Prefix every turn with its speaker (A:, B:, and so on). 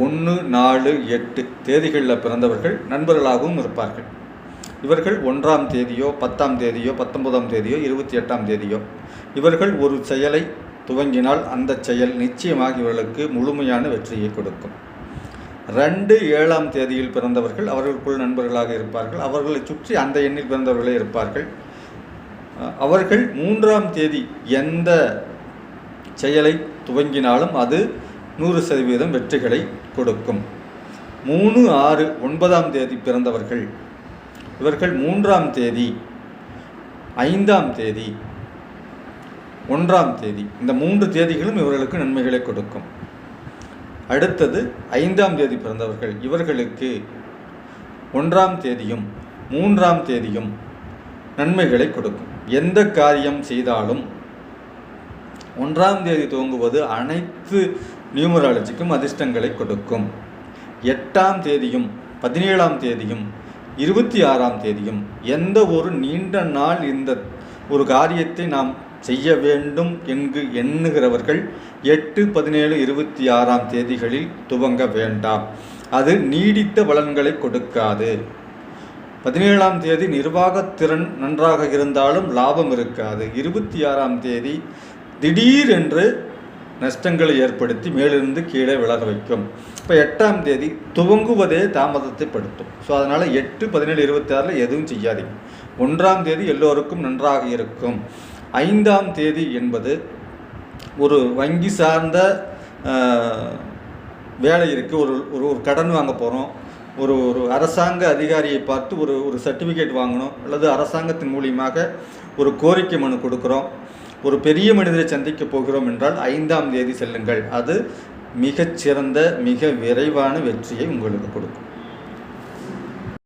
A: 1, 4, 8 தேதிகளில் பிறந்தவர்கள் நண்பர்களாகவும் இருப்பார்கள். இவர்கள் 1ஆம் தேதியோ 10ஆம் தேதியோ 19ஆம் தேதியோ 28ஆம் தேதியோ இவர்கள் ஒரு செயலை துவங்கினால் அந்த செயல் நிச்சயமாக இவர்களுக்கு முழுமையான வெற்றியை கொடுக்கும். 2, 7ஆம் தேதியில் பிறந்தவர்கள் அவர்களுக்குள் நண்பர்களாக இருப்பார்கள். அவர்களை சுற்றி அந்த எண்ணில் பிறந்தவர்களே இருப்பார்கள். அவர்கள் 3ஆம் தேதி எந்த செயலை துவங்கினாலும் அது 100% வெற்றிகளை கொடுக்கும். 3, 6, 9ஆம் தேதி பிறந்தவர்கள் இவர்கள் 3ஆம் தேதி 5ஆம் தேதி 1ஆம் தேதி இந்த 3 தேதிகளும் இவர்களுக்கு நன்மைகளை கொடுக்கும். அடுத்தது 5ஆம் தேதி பிறந்தவர்கள் இவர்களுக்கு 1ஆம் தேதியும் 3ஆம் தேதியும் நன்மைகளை கொடுக்கும். எந்த காரியம் செய்தாலும் 1ஆம் தேதி துவங்குவது அனைத்து நியூமராலஜிக்கும் அதிர்ஷ்டங்களை கொடுக்கும். 8ஆம் தேதியும் 17ஆம் தேதியும் 26ஆம் தேதியும் எந்த ஒரு நீண்ட நாள் இந்த ஒரு காரியத்தை நாம் செய்ய வேண்டும் என்று எண்ணுகிறவர்கள் 8, 17, 26ஆம் தேதிகளில் துவங்க வேண்டாம். அது நீடித்த பலன்களை கொடுக்காது. 17ஆம் தேதி நிர்வாகத்திறன் நன்றாக இருந்தாலும் லாபம் இருக்காது. 26ஆம் தேதி திடீரென்று நஷ்டங்களை ஏற்படுத்தி மேலிருந்து கீழே விலக வைக்கும். இப்போ 8ஆம் தேதி துவங்குவதே தாமதத்தை படுத்தும். ஸோ அதனால் 8, 17, 26 எதுவும் செய்யாதீங்க. 1ஆம் தேதி எல்லோருக்கும் நன்றாக இருக்கும். 5ஆம் தேதி என்பது ஒரு வங்கி சார்ந்த வேலை இருக்குது. ஒரு கடன் வாங்க போகிறோம். ஒரு அரசாங்க அதிகாரியை பார்த்து ஒரு சர்டிஃபிகேட் வாங்கணும், அல்லது அரசாங்கத்தின் மூலியமாக ஒரு கோரிக்கை மனு கொடுக்குறோம், ஒரு பெரிய மனிதரை சந்திக்க போகிறோம் என்றால் 5ஆம் தேதி செல்லுங்கள். அது மிகச்சிறந்த மிக விரைவான வெற்றியை உங்களுக்கு கொடுக்கும்.